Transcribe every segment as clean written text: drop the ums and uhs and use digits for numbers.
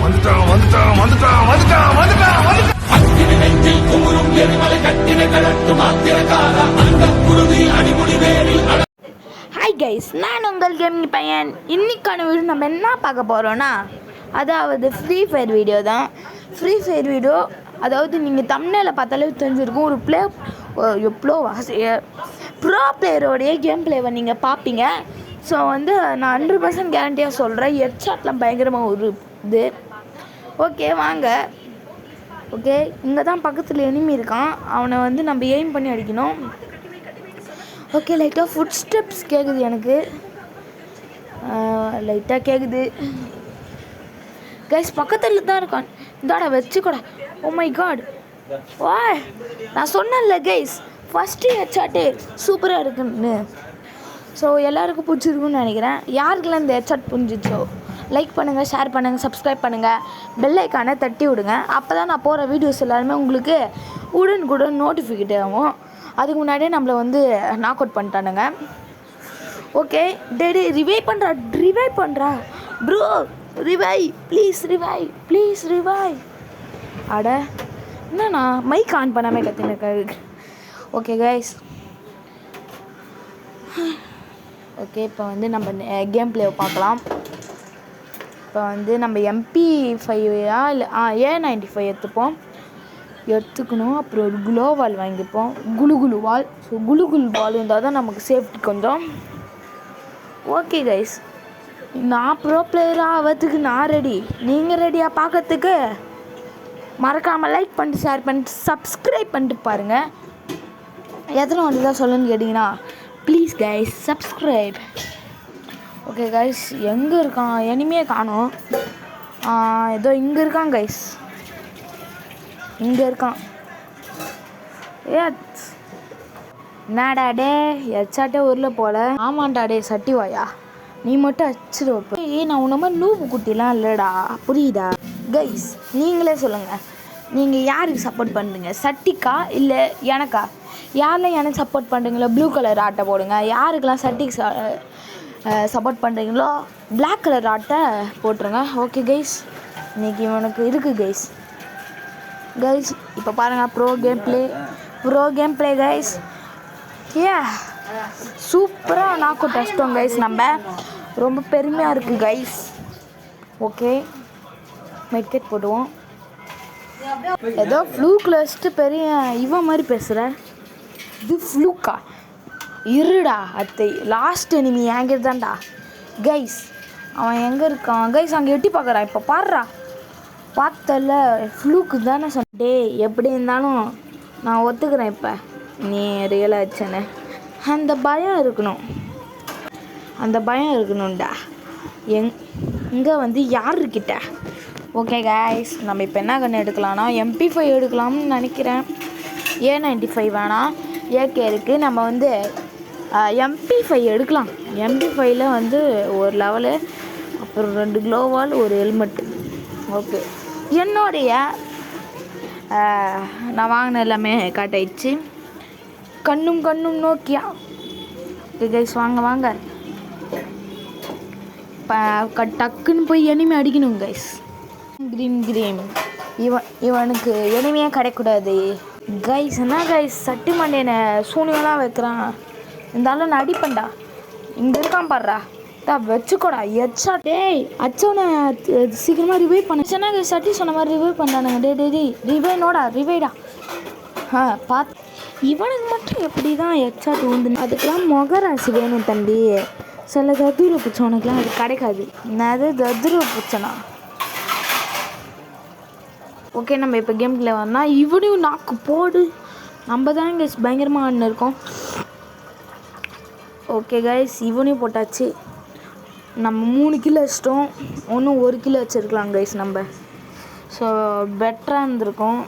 வந்துட்டான் வந்துட்டான் வந்துட்டான் வந்துட்டான் வந்துட்டான் வந்துட்டான். அக்கினி நெஞ்சில் குமுறும் எரிமலை கட்டினை கடத்தும் ஆத்திரக்கார அந்த குருதி அடிமுடி வேரில் ஹாய் கைஸ், நான் உங்கள் கேமிங் பையன். இன்னைக்கான வீடியோ நம்ம என்ன பார்க்க போகிறோன்னா, அதாவது ஃப்ரீ ஃபயர் வீடியோ தான். ஃப்ரீ ஃபயர் வீடியோ, அதாவது நீங்கள் தம்ப்நெயிலை பார்த்தாலே தெரிஞ்சிருக்கும். ஒரு எவ்வளோ ப்ரோ பிளேயரோடைய கேம் பிளேவை நீங்கள் பார்ப்பீங்க. ஸோ வந்து நான் 100% கேரண்டியாக சொல்கிறேன், ஹெட்ஷாட்லாம் பயங்கரமாக ஒரு இது. ஓகே வாங்க. ஓகே, இங்கே தான் பக்கத்தில் எனிமி இருக்கான். அவனை வந்து நம்ம எய்ம் பண்ணி அடிக்கணும். ஓகே, லைட்டாக ஃபுட் ஸ்டெப்ஸ் கேட்குது எனக்கு, லைட்டாக கேட்குது. கைஸ் பக்கத்தில் தான் இருக்கான். இந்தாடா வச்சுக்கூட. ஓ மை காட், வா, நான் சொன்னேன்ல கைஸ், ஃபஸ்ட்டு ஹெட்ஷாட்டு சூப்பராக இருக்குன்னு. ஸோ எல்லாருக்கும் பிடிச்சிருக்குன்னு நினைக்கிறேன். யாருக்கெல்லாம் இந்த ஹெட்ஷாட் புரிஞ்சிச்சோ லைக் பண்ணுங்கள், ஷேர் பண்ணுங்கள், சப்ஸ்கிரைப் பண்ணுங்கள், பெல் ஐக்கானை தட்டி விடுங்க. அப்போ தான் நான் போகிற வீடியோஸ் எல்லாருமே உங்களுக்கு உடனுக்குடன் நோட்டிஃபிகேட் ஆகும். அதுக்கு முன்னாடியே நம்மளை வந்து நாக் அவுட் பண்ணிட்டானுங்க. ஓகே, டேடி ரிவைவ் பண்ணுறா ப்ரோ, ரிவைவ் ப்ளீஸ் ரிவைவ். அட என்னண்ணா மைக் ஆன் பண்ணாமல் கற்றுனுக்கு. ஓகே கைஸ், ஓகே இப்போ வந்து நம்ம கேம் பிளேவை பார்க்கலாம். இப்போ வந்து நம்ம MP5 இல்லை A95 எடுத்துக்கணும். அப்புறம் ஒரு குளோ வால் வாங்கிப்போம், குளு வால். ஸோ குளு வால் இருந்தால் தான் நமக்கு சேஃப்டி கொஞ்சம். ஓகே கைஸ், நான் ப்ரோ பிளேயராக ஆகிறதுக்கு நான் ரெடி. நீங்கள் ரெடியாக பார்க்கறதுக்கு மறக்காமல் லைக் பண்ணிட்டு, ஷேர் பண்ணிட்டு, சப்ஸ்கிரைப் பண்ணிட்டு பாருங்கள். எத்தனை வந்து தான் சொல்லுன்னு கேட்டிங்கன்னா, please guys subscribe. Okay guys, எங்கே இருக்கான்? எனிமையே காணோம். ஏதோ இங்கே இருக்கான் கைஸ், இங்கே இருக்கான். என்னடா டே, ஹெட்ஷாட்டே உருள போல. ஆமாண்டா டே சட்டி வாயா, நீ மட்டும் அடிச்சிடு வைப்ப. நான் உன்ன மாதிரி நூப்பு குட்டிலாம் இல்லைடா, புரியுதா? கைஸ் நீங்களே சொல்லுங்கள், நீங்கள் யாருக்கு சப்போர்ட் பண்ணுறீங்க, சட்டிக்கா இல்லை எனக்கா? யாரெல்லாம் எனக்கு சப்போர்ட் பண்ணுறீங்களோ ப்ளூ கலர் ஆட்டை போடுங்க. யாருக்கெல்லாம் சட்டிக்கு சப்போர்ட் பண்ணுறீங்களோ பிளாக் கலர் ஆட்டை போட்டுருங்க. ஓகே கைஸ், இன்றைக்கி இவனுக்கு இருக்குது கைஸ். இப்போ பாருங்கள், ப்ரோ கேம் ப்ளே கைஸ். சூப்பராக நாக்கு டஸ்ட்டோம் கைஸ். நம்ம ரொம்ப பெருமையாக இருக்குது கைஸ். ஓகே, மெட்கெட் போடுவோம். ஏதோ ஃப்ளூக்கில் வச்சுட்டு பெரிய இவன் மாதிரி பேசுகிற. இது ஃப்ளூக்கா? இருடா அத்தை, லாஸ்ட் எனிமி என்கிட்ட தான்டா கைஸ். அவன் எங்கே இருக்கான் கைஸ்? அங்கே எட்டி பார்க்குறான். இப்போ பாடுறா, பார்த்தல ஃப்ளூக்கு தானே சொன்னே. எப்படி இருந்தாலும் நான் ஒத்துக்கிறேன். இப்போ நீ ரியலாக வச்சேன்னு அந்த பயம் இருக்கணும்டா. இங்கே வந்து யாருக்கிட்ட? ஓகே கைஸ், நம்ம இப்போ என்ன கன்று எடுக்கலாம்னா MP5 எடுக்கலாம்னு நினைக்கிறேன். A95 வேணாம், AK இருக்குது. நம்ம வந்து MP5 எடுக்கலாம். MP5ல் வந்து ஒரு லெவலு, அப்புறம் 2 க்ளோவால், ஒரு ஹெல்மெட்டு. ஓகே, என்னுடைய நான் வாங்கின எல்லாமே காட்டாயிடுச்சு. கண்ணும் நோக்கியா. ஓகே கைஸ், வாங்க இப்போ டக்குன்னு போய் எனிமே அடிக்கணும் கைஸ். கிரீன் இவனுக்கு எனிமையே கிடைக்கூடாது கைஸ். என்ன கைஸ், சட்டி மண்டேனை சூனியெல்லாம் வைக்கிறான். இருந்தாலும் நான் அடிப்பேன்டா. இங்கே இருக்கான் பாடுறா, வச்சுக்கோடா ஹெட்ஷாட். டேய் அச்சவனை சீக்கிரமாக ரிவைவ் பண்ண. சொன்னா சட்டி சொன்ன மாதிரி ரிவைவ் பண்ணானுங்க. டே ரிவைடா. பார்த்து இவனுக்கு மட்டும் எப்படி தான் ஹெட்ஷாட் வந்து. அதுக்கெல்லாம் முகராசி வேணும் தம்பி. சில தத்துர பிடிச்சவனுக்குலாம் அது கிடைக்காது. நான் தத்துர பிடிச்சனா. ஓகே, நம்ம இப்போ கேம்குள்ளே வரணும். இவனையும் நாக்கு போடு. நம்ம தான் இங்கே பயங்கரமாக ஆடினு இருக்கோம். ஓகே கைஸ், இவனையும் போட்டாச்சு. நம்ம 3 கிலோ வச்சிட்டோம். ஒன்றும் 1 கிலோ வச்சுருக்கலாம் கைஸ் நம்ம. ஸோ பெட்டராக இருந்திருக்கோம்.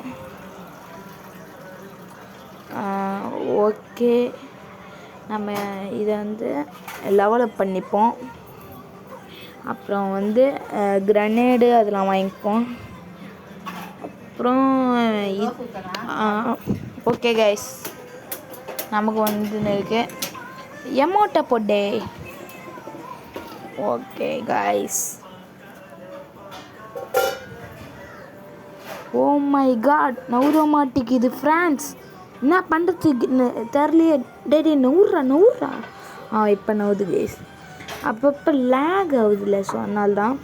ஓகே, நம்ம இதை வந்து லெவலப் பண்ணிப்போம். அப்புறம் வந்து கிரனேடு அதெல்லாம் வாங்கிப்போம். அப்புறம் ஓகே கைஸ், நமக்கு வந்து இருக்கு எமோட்டை போட்டே. Okay guys, oh my God, நவுற மாட்டேங்குது ஃப்ரான்ஸ். என்ன பண்ணுறதுக்கு தெரிலையே. டே நவுறா. இப்போ நவுது கைஸ். அப்பப்போ லேக் ஆகுதுல்ல, ஸோ அதனால்தான்.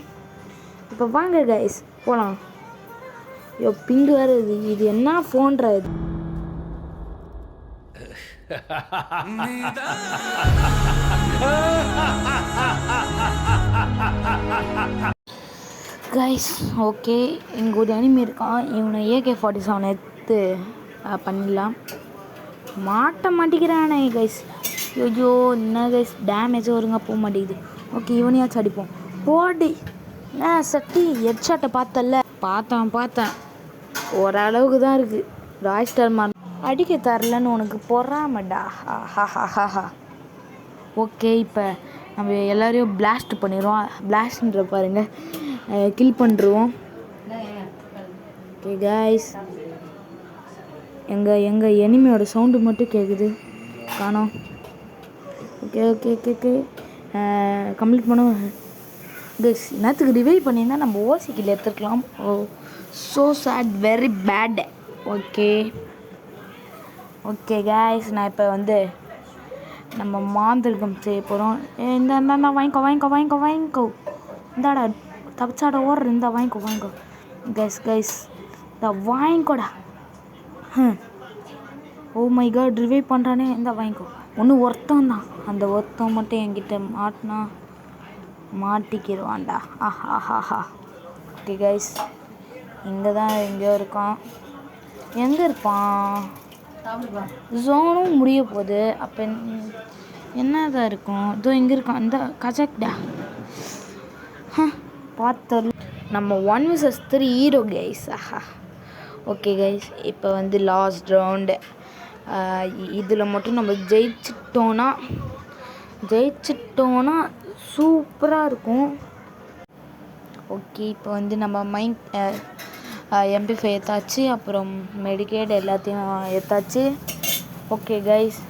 இப்போ வாங்க கைஸ் போகலாம். ஐயோ பிங்கு வேறு இது என்ன ஃபோன்றா இது. கைஸ் ஓகே, இங்கே ஒரு எனிமி இருக்கான். இவனை AK-47 எடுத்து பண்ணிடலாம். மாட்ட மாட்டேங்கிறானே கைஸ். ஐயோ என்ன கைஸ், டேமேஜும் ஒருங்க போக மாட்டேங்குது. ஓகே இவனையாச்சும் அடிப்போம். போடி சட்டி ஹெட்ஷாட்டை பார்த்தேன். ஓரளவுக்கு தான் இருக்குது. ராய்ஸ்டார் மார் அடிக்க தரலன்னு உனக்கு பொறாமடா. ஹா. ஓகே இப்போ நம்ம எல்லோரையும் பிளாஸ்ட் பண்ணிடுவோம். பிளாஸ்ட்ன்ற பாருங்கள், கில் பண்ணுருவோம். ஓகே கைஸ், எங்கள் எனிமியோட சவுண்டு மட்டும் கேட்குது, காணோம். ஓகே கம்ப்ளீட் பண்ணுவோம் கைஸ். என்னத்துக்கு ரிவைவ் பண்ணியிருந்தால் நம்ம ஓசிக்கில் எடுத்துருக்கலாம். Oh so sad, very bad. Okay guys, நான் இப்போ வந்து நம்ம மாந்திரிகம் செய்ய போகிறோம். இந்த வாங்கிக்கோ. இந்தாடா தப்பிச்சாட ஓடுற, இந்த வாங்கிக்கோ கைஸ் இந்த வாங்கிக்கோடா. ஓ மை காட், ரிவைவ் பண்ணுறானே. இந்த வாங்கிக்கோ. ஒன்று ஒருத்தம் தான், அந்த ஒருத்தம் மட்டும் என்கிட்ட மாட்டிக்கிடுவான்டா. ஆஹா. ஓகே கைஸ், இங்கே தான் எங்கேயோ இருக்கான். எங்கே இருப்பான்? ஜோனும் முடிய போகுது. அப்போ என்னதான் இருக்கும்? இதோ இங்கே இருக்கான். இந்த கஜக்டா பார்த்து. நம்ம 1 vs 3 hero guys. Okay guys, இப்போ வந்து லாஸ்ட் ரவுண்டு. இதில் மட்டும் நம்ம ஜெயிச்சிட்டோன்னா சூப்பராக இருக்கும். ஓகே இப்போ வந்து நம்ம MP5 எடுத்தாச்சு, அப்புறம் மெடிக்கேட் எல்லாத்தையும் எடுத்தாச்சு. ஓகே கைஸ்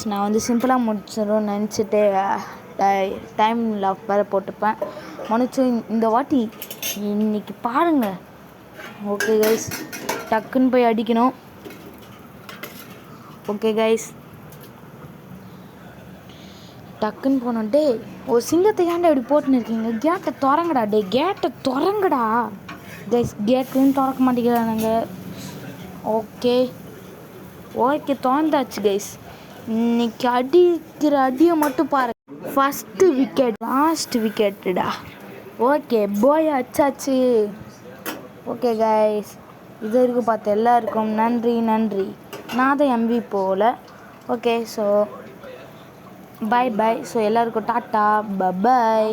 நான் வந்து சிம்பிளாக முடிச்சிடும்னு நினச்சிட்டு டைம் லாக் வேறு போட்டுப்பேன். மன்னிச்சும் இந்த வாட்டி இன்னைக்கு பாருங்கள். ஓகே கைஸ், டக்குன்னு போய் அடிக்கணும். ஓகே கைஸ், டக்குன்னு போனோம். டே ஒரு சிங்கத்தை ஏன்டா இப்படி போட்டுன்னு இருக்கீங்க? கேட்டை திறங்கடா கைஸ். கேட்டையும் திறக்க மாட்டேங்கிறானுங்க. Okay திறந்தாச்சு guys. இன்னைக்கு அடிக்கிற அடியை மட்டும் பாரு. ஃபஸ்ட்டு விக்கெட், லாஸ்ட் விக்கெட்டுடா. ஓகே போய் அச்சாச்சு. ஓகே கைஸ், இது வரைக்கும் பார்த்த எல்லாருக்கும் நன்றி. நான் தான் MV போகல. Okay so bye. ஸோ எல்லாருக்கும் டாட்டா, பை.